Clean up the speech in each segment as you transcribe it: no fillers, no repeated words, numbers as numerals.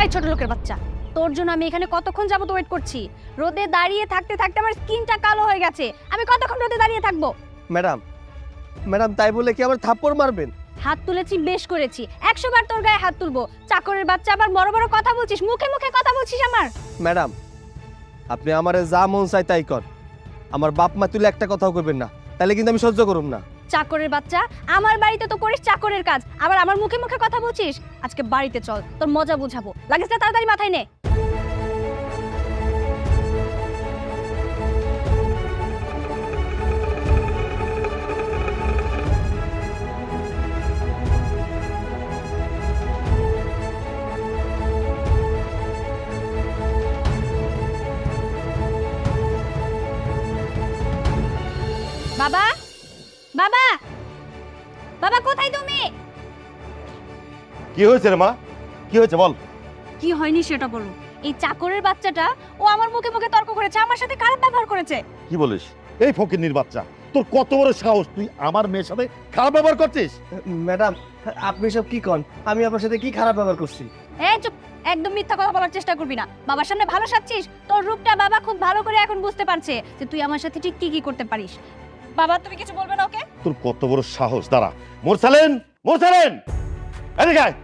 এই ছোট লোকের বাচ্চা, তোর জন্য আমি এখানে কতক্ষণ যাবত ওয়েট করছি। রোদে দাঁড়িয়ে থাকতে থাকতে আমার স্কিনটা কালো হয়ে গেছে। আমি কতক্ষণ রোদে দাঁড়িয়ে থাকবো? ম্যাডাম, ম্যাডাম তাই বলে কি আবার থাপ্পড় মারবেন? হাত তুলেছি, বেশ করেছি। 100 বার তোর গায়ে হাত তুলবো। চাকরের বাচ্চা, আবার বড় বড় কথা বলছিস, মুখে মুখে কথা বলছিস আমার। ম্যাডাম, আপনি আমারে যা মন চাই তাই কর, আমার বাপ মা তুলে একটা কথাও করবেন না, তাহলে কিন্তু আমি সহ্য করুম না। চাকরের বাচ্চা, আমার বাড়িতে তো করিস চাকরের কাজ, আবার আমার মুখে মুখে কথা বলছিস। আজকে বাড়িতে চল, তোর মজা বুঝাবো। লাগেজটা তাড়াতাড়ি মাথায় নে। বাবা, বাবা, বাবা, কোথায় তুমি? কি হয়েছে রে মা? কি হয়েছে বল। কি হয়নি সেটা বলো। এই চাকরের বাচ্চাটা ও আমার মুখে মুখে তর্ক করেছে, আমার সাথে খারাপ ব্যবহার করেছে। কি বলিস? এই ফকিন্নির বাচ্চা, তোর কত বড় সাহস, তুই আমার মেয়ের সাথে খারাপ ব্যবহার করছিস? ম্যাডাম, আপনি সব কি কন? আমি আপনার সাথে কি খারাপ ব্যবহার করছি? এই চুপ, একদম মিথ্যা কথা বলার চেষ্টা করবি না। বাবার সামনে ভালো সাজছিস, তোর রূপটা বাবা খুব ভালো করে এখন বুঝতে পারছে যে তুই আমার সাথে ঠিক কি কি করতে পারিস। বাবা, তুমি কিছু বলবে না ওকে? তোর কত বড় সাহস! দাঁড়া, মোরসালেন, মোরসালেন, এদিকে আয়।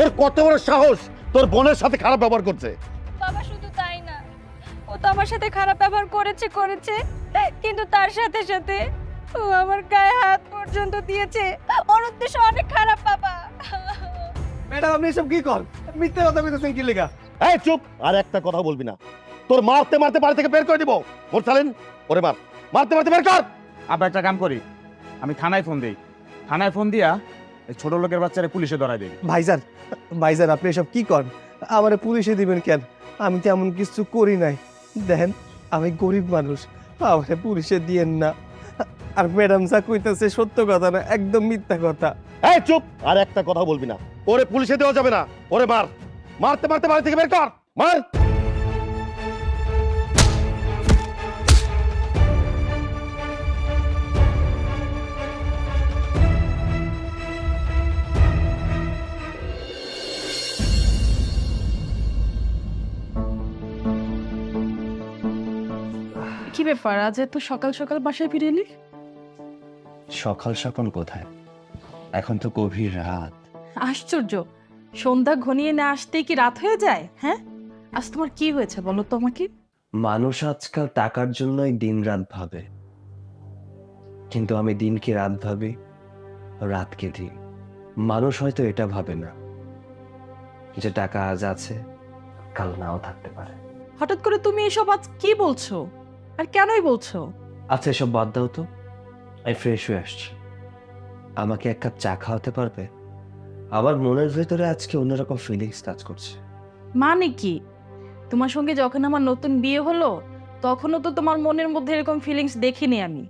ওর কত বড় সাহস তোর বোনের সাথে খারাপ ব্যবহার করছে। বাবা, শুধু তাই না, ও তো আমার সাথে খারাপ ব্যবহার করেছে, কিন্তু তার সাথে সাথে ও আমার গায়ে হাত পর্যন্ত দিয়েছে। ওর উদ্দেশ্য অনেক খারাপ বাবা। ম্যাডাম, আপনি সব কি কন? মিথ্যা কথা কইতেছেন কি লেগা? এই চুপ, আর একটা কথা বলবি না। তোর মারতে মারতে বাড়ি থেকে বের করে দিব। মোরসালেন, ওরে মার, মারতে মারতে বের কর। আমরা একটা কাম করি, আমি থানায় ফোন দিই, থানায় ফোন দিয়া এই ছোট লোকের বাচ্চারে পুলিশে ধরাই দেই। ভাইজান, ভাইজান আপনি সব কি কন? আমারে পুলিশে দিবেন কেন? আমি তো এমন কিছু করি নাই। দেখেন, আমি গরিব মানুষ, আমারে পুলিশে দিয়েন না। আর ম্যাডাম যা কইতাছে সত্য কথা না, একদম মিথ্যা কথা। এই চুপ, আর একটা কথা বলবি না। ওরে পুলিশে দেওয়া যাবে না। ওরে মার, মারতে মারতে বাড়ি থেকে বের কর, মার। কি ব্যাপার, আজ এত সকাল সকাল বাসায় ফিরে এলি? সকাল সকাল কোথায়, এখন তো গভীর রাত। আশ্চর্য, সন্ধ্যা ঘনিয়ে না আসতেই কি রাত হয়ে যায়? হ্যাঁ, আজ তোমার কি হয়েছে বলো তো আমাকে। মানুষ আজকাল টাকার জন্যই দিন রাত ভাবে, কিন্তু আমি দিনকে রাত ভাবি, রাতকে দিন। মানুষ হয়তো এটা ভাবে না যে টাকা আজ আছে, কাল নাও থাকতে পারে। হঠাৎ করে তুমি এসব আজ কি বলছো, আর কেনই বলছো? আচ্ছা, এসব বাদ দাও তো, আমি ফ্রেশ হয়ে আসছি। আমাকে এক কাপ চা খাওয়াতে পারবে? আমার মনের ভেতরে আজকে অন্যরকম ফিলিংস কাজ করছে। মানে কি? তোমার সঙ্গে যখন আমার নতুন বিয়ে হলো তখনও তো তোমার মনের মধ্যে এরকম ফিলিংস দেখিনি আমি।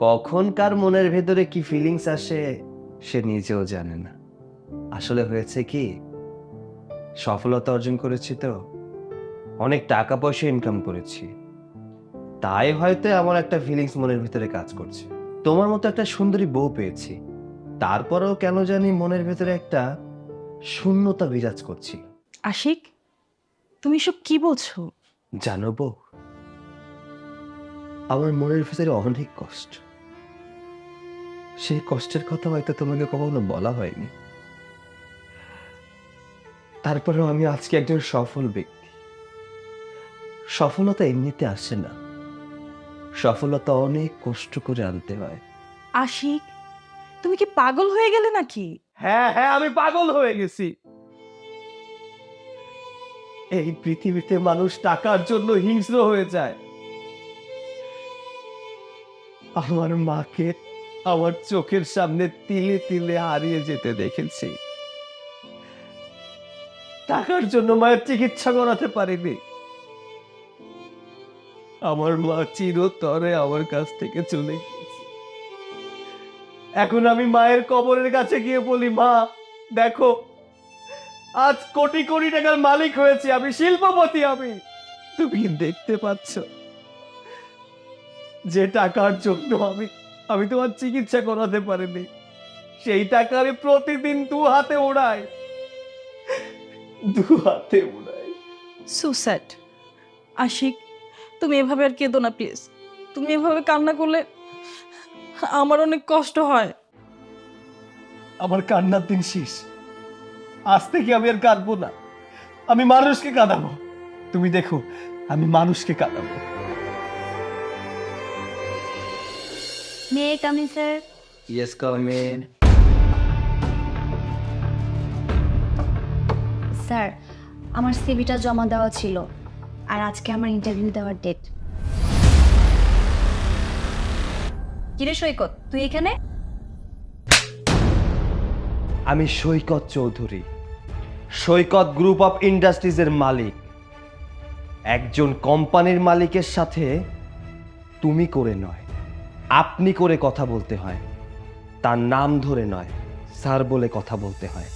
কখন কার মনের ভেতরে কি ফিলিংস আসে সে নিজেও জানে না। আসলে হয়েছে কি, সফলতা অর্জন করেছি তো, অনেক টাকা পয়সা ইনকাম করেছি, তাই হয়তো এমন একটা ফিলিংস মনের ভিতরে কাজ করছে। তোমার মতো একটা সুন্দরী বউ পেয়েছি, তারপরেও কেন জানি মনের ভেতরে একটা শূন্যতা বিরাজ করছি। আশিক, তুমি এসব কি বলছো? জানো বউ, আমার মনের ভিতরে অনেক কষ্ট। সেই কষ্টের কথা হয়তো তোমাকে কখনো বলা হয়নি, তারপরেও আমি আজকে একজন সফল ব্যক্তি। সফলতা এমনিতে আসে না, সফলতা অনেক কষ্ট করে আনতে হয়। আশিক, তুমি কি পাগল হয়ে গেলে নাকি? হ্যাঁ হ্যাঁ, আমি পাগল হয়ে গেছি। এই পৃথিবীতে মানুষ টাকার জন্য হিংস্র হয়ে যায়। আমার মাকে আমার চোখের সামনে তিলে তিলে হারিয়ে যেতে দেখেছি। টাকার জন্য মায়ের চিকিৎসা করাতে পারিনি। আমার মা চিরতরে আমার কাছ থেকে চলে গিয়েছে। এখন আমি মায়ের কবরের কাছে গিয়ে বলি, মা দেখো, আজ কোটি কোটি টাকার মালিক হয়েছে, আমি শিল্পপতি। আমি, তুমি দেখতে পাচ্ছ যে টাকার জন্য আমি তোমার চিকিৎসা করাতে পারিনি। সেই টাকা আমি প্রতিদিন 2 হাতে ওড়াই, 2 হাতে ওড়াই। সুসাইড। আশিক, তুমি এভাবে আর কেঁদো না প্লিজ। তুমি এভাবে কান্না করলে আমার অনেক কষ্ট হয়। আমার কান্নার দিন শেষ, আজ থেকে আমি আর কাঁদবো না, আমি মানুষকে কাঁদাবো। তুমি দেখো, আমি মানুষকে কাঁদাবো। May coming sir. Yes come in. Sir, আমার সিভিটা জমা দেওয়া ছিল, আর আজকে আমার ইন্টারভিউ দেওয়ার ডেট। কিরে সৈকত, তুই এখানে? আমি সৈকত চৌধুরী, সৈকত গ্রুপ অফ ইন্ডাস্ট্রিজের মালিক। একজন কোম্পানির মালিকের সাথে তুমি করে নয়, আপনি করে কথা বলতে হয়, তার নাম ধরে নয়, স্যার বলে কথা বলতে হয়।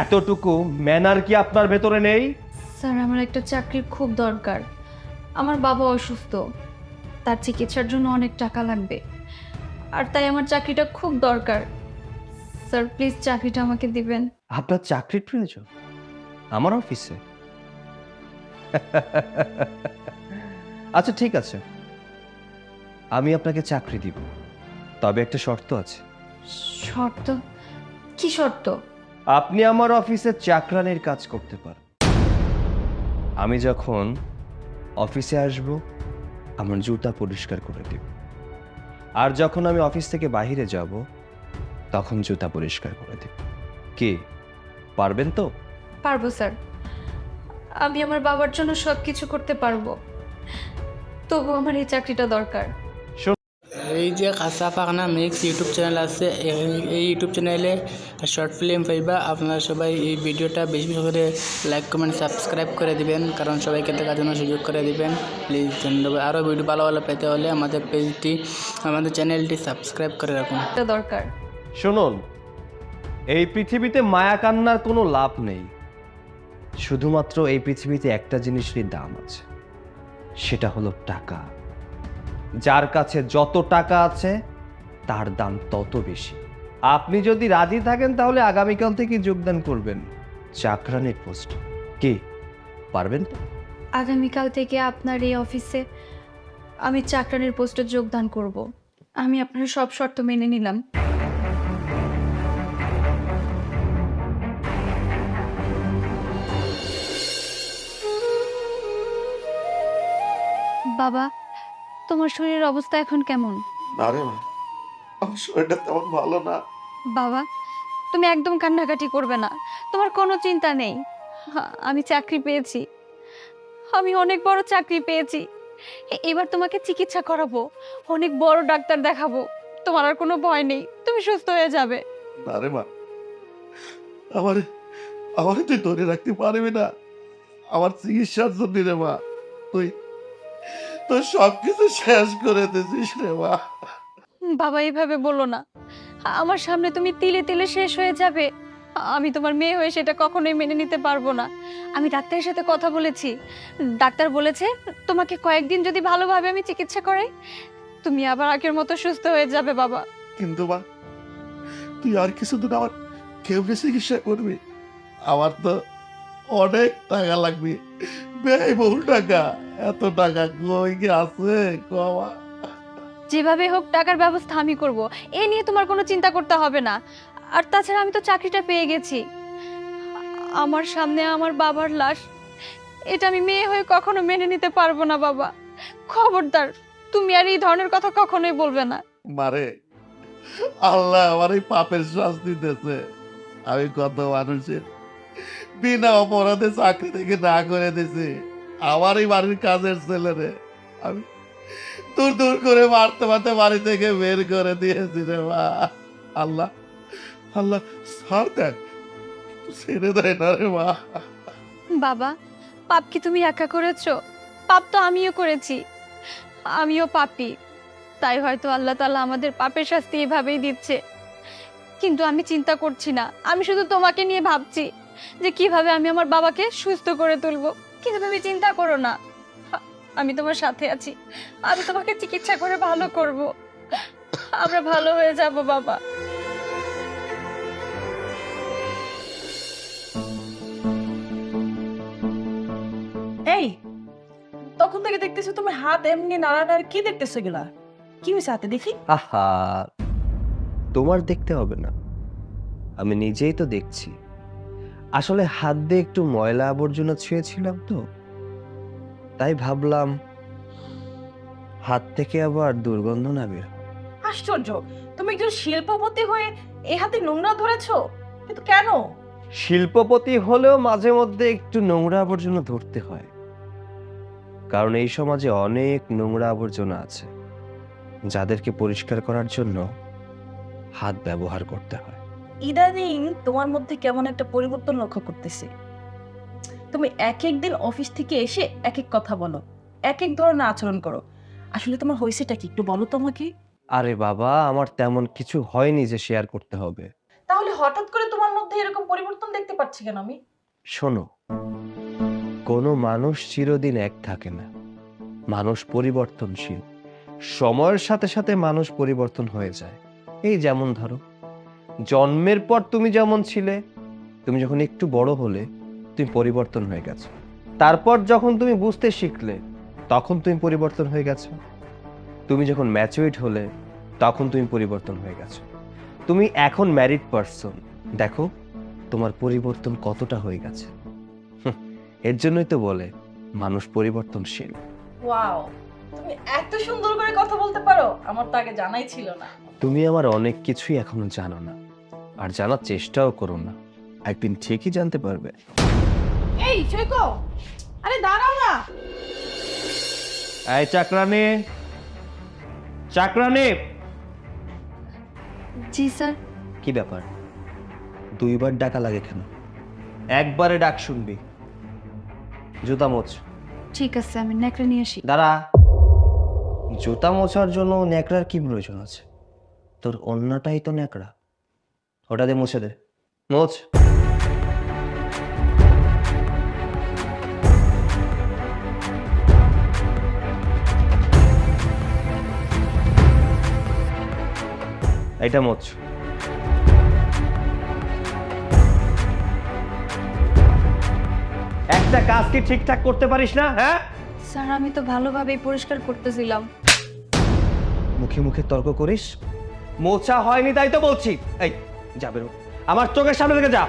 এতটুকু ম্যানার কি আপনার ভেতরে নেই? স্যার, আমার একটা চাকরির খুব দরকার। আমার বাবা অসুস্থ, তার চিকিৎসার জন্য অনেক টাকা লাগবে, আর তাই আমার চাকরিটা খুব দরকার। স্যার প্লিজ চাকরিটা আমাকে দিবেন। আপনার চাকরির প্রয়োজন আমার অফিসে? আচ্ছা ঠিক আছে, আমি আপনাকে চাকরি দিব, তবে একটা শর্ত আছে। শর্ত? কি শর্ত? আপনি আমার অফিসে চাকরানির কাজ করতে পারেন। আমি যখন অফিসে আসব, আমার জুতা পরিষ্কার করে দেব, আর যখন আমি অফিস থেকে বাইরে যাব, তখন জুতা পরিষ্কার করে দেব। কি পারবেন তো? পারবো স্যার, আমি আমার বাবার জন্য সব কিছু করতে পারবো, তবু আমার এই চাকরিটা দরকার। এই যে খাসা পাখনা মিক্স ইউটিউব চ্যানেল আছে, এই ইউটিউব চ্যানেলে শর্ট ফিল্ম পাইবা। আপনারা সবাই এই ভিডিওটা বেশি বেশি করে লাইক কমেন্ট সাবস্ক্রাইব করে দিবেন, কারণ সবাইকে দেখার জন্য সুযোগ করে দিবেন প্লিজ। ধন্যবাদ। আরও ভিডিও ভালো ভালো পেতে হলে আমাদের পেজটি, আমাদের চ্যানেলটি সাবস্ক্রাইব করে রাখুন। এটা দরকার। শুনুন, এই পৃথিবীতে মায়া কান্নার কোনো লাভ নেই। শুধুমাত্র এই পৃথিবীতে একটা জিনিসেরই দাম আছে, সেটা হলো টাকা। যার কাছে যত টাকা আছে তার দাম তত বেশি। আপনি যদি রাজি থাকেন তাহলে আগামীকাল থেকে যোগদান করবেন চাকরানির পোস্ট। কি পারবেন তো? আগামীকাল থেকে আপনার এই অফিসে আমি চাকরানির পোস্টে যোগদান করব। আমি আপনার সব শর্ত মেনে নিলাম। বাবা, তোমার শরীরের অবস্থা এখন কেমন? না রে মা, আমার শরীরটা তেমন ভালো না। বাবা, তুমি একদম কান্নাকাটি করবে না, তোমার কোনো চিন্তা নেই। আমি চাকরি পেয়েছি, আমি অনেক বড় চাকরি পেয়েছি। এবার তোমাকে চিকিৎসা করাবো, অনেক বড় ডাক্তার দেখাবো, তোমার আর কোনো ভয় নেই, তুমি সুস্থ হয়ে যাবে। না রে মা, আমার আমার তুই ধরে রাখতে পারবি না আমার চিকিৎসার জন্য রে মা। তুই তুই সবকিছু শেষ করে দিয়েছিস রে মা। বাবা এইভাবে বলো না, আমার সামনে তুমি তিলে তিলে শেষ হয়ে যাবে। আমি তোমার মেয়ে হয়ে সেটা কখনোই মেনে নিতে পারবো না। আমি ডাক্তারের সাথে কথা বলেছি, ডাক্তার বলেছে তোমাকে কয়েকদিন যদি ভালোভাবে আমি চিকিৎসা করাই, তুমি আবার আগের মতো সুস্থ হয়ে যাবে বাবা। কিন্তু মা, তুই আর কিছুদিন আমার কেমনে চিকিৎসা করবি? আমার তো অনেক টাকা লাগবে, ব্যয়বহুল টাকা। এত টাকা কই কি আছে কমা? যেভাবে হোক টাকার ব্যবস্থা আমি করব, এ নিয়ে তোমার কোনো চিন্তা করতে হবে না। আর তাছাড়া আমি তো চাকরিটা পেয়ে গেছি। আমার সামনে আমার বাবার লাশ, এটা আমি মেয়ে হয়ে কখনো মেনে নিতে পারবো না বাবা। খবরদার, তুমি আর এই ধরনের কথা কখনোই বলবে না। মারে, আল্লাহ আমার এই পাপের শাস্তি দিতেছে। আমি কত মানুষের বিনা অপরাধে চাকরি থেকে না করে দিছি। আমার এই বাড়ির কাজের ছেলে রে আমি দূর দূর করে মারতে মারতে বাড়ি থেকে বের করে দিয়েছি রে মা। আল্লাহ আল্লাহ ছাড় দেখ, ছেড়ে দেয় না রে মা। বাবা, পাপ কি তুমি একা করেছো? পাপ তো আমিও করেছি, আমিও পাপী। তাই হয়তো আল্লাহ তাআলা আমাদের পাপের শাস্তি এভাবেই দিচ্ছে। কিন্তু আমি চিন্তা করছি না, আমি শুধু তোমাকে নিয়ে ভাবছি যে কিভাবে আমি আমার বাবাকে সুস্থ করে তুলবো। কিন্তু তুমি চিন্তা করো না, আমি তোমার সাথে আছি, আমি তোমাকে চিকিৎসা করে ভালো করব। আমরা ভালো হয়ে যাব বাবা। এই, তখন থেকে দেখতেছো তুমি হাত এমনি নাড়ানাড়ি, কি দেখতেছো এগুলা? কি হয়েছে হাতে দেখি? আহা, তোমার দেখতে হবে না, আমি নিজেই তো দেখছি। আসলে হাত দিয়ে একটু ময়লা আবর্জনা ছুঁয়েছিলাম তো, তাই ভাবলাম হাত থেকে আবার দুর্গন্ধ না বের হয়। আশ্চর্য, তুমি একজন শিল্পপতি হয়ে এই হাতে নোংরা ধরেছো, কিন্তু কেন? শিল্পপতি হলেও মাঝে মধ্যে একটু নোংরা আবর্জনা ধরতে হয়, কারণ এই সমাজে অনেক নোংরা আবর্জনা আছে যাদেরকে পরিষ্কার করার জন্য হাত ব্যবহার করতে হয়। ইদানিং তোমার মধ্যে কেমন একটা পরিবর্তন লক্ষ্য করতেছি। তুমি এক এক দিন অফিস থেকে এসে এক এক কথা বলো, এক এক ধরনের আচরণ করো। আসলে তোমার হয়েছেটা কি একটু বলো তো আমাকে। আরে বাবা, আমার তেমন কিছু হয়নি যে শেয়ার করতে হবে। তাহলে হঠাৎ করে তোমার মধ্যে এরকম পরিবর্তন দেখতে পাচ্ছি কেন আমি? শোনো, কোনো মানুষ চিরদিন এক থাকে না, মানুষ পরিবর্তনশীল। সময়ের সাথে সাথে মানুষ পরিবর্তন হয়ে যায়। এই যেমন ধরো, জন্মের পর তুমি যেমন ছিলে, তুমি যখন একটু বড় হলে তুমি পরিবর্তন হয়ে গেছো। তারপর যখন তুমি বুঝতে শিখলে তখন তুমি পরিবর্তন হয়ে গেছো। তুমি যখন ম্যাচুরিড হলে তখন তুমি পরিবর্তন হয়ে গেছো। তুমি এখন ম্যারিড পারসন, দেখো তোমার পরিবর্তন কতটা হয়ে গেছে। এর জন্যই তো বলে মানুষ পরিবর্তনশীল। ওয়াও, তুমি এত সুন্দর করে কথা বলতে পারো, আমার তো আগে জানাই ছিল না। তুমি আমার অনেক কিছুই এখনো জানো না, আর জানার চেষ্টাও করো না, একদিন ঠিকই জানতে পারবে। এই সৈকো, আরে দাঁড়াও না। এই চাকরানি, চাকরানি। জি স্যার। কি ব্যাপার, দুইবার ডাকা লাগে কেন? একবারে ডাক শুনবি। জুতা মোচ। ঠিক আছে, আমি ন্যাকড়া নিয়ে আসি। দাঁড়া, জুতা মোছার জন্য ন্যাকড়ার কি প্রয়োজন আছে? তোর অন্যটাই তো ন্যাকড়া, ওটা দিয়ে মুছে দে। মোছ। এটা মোছ। একটা কাজ কি ঠিকঠাক করতে পারিস না? হ্যাঁ স্যার, আমি তো ভালোভাবেই পরিষ্কার করতেছিলাম। মুখে মুখে তর্ক করিস? মোছা হয়নি তাই তো বলছি। এই যা বেরো, আমার চোখের সামনে থেকে যা।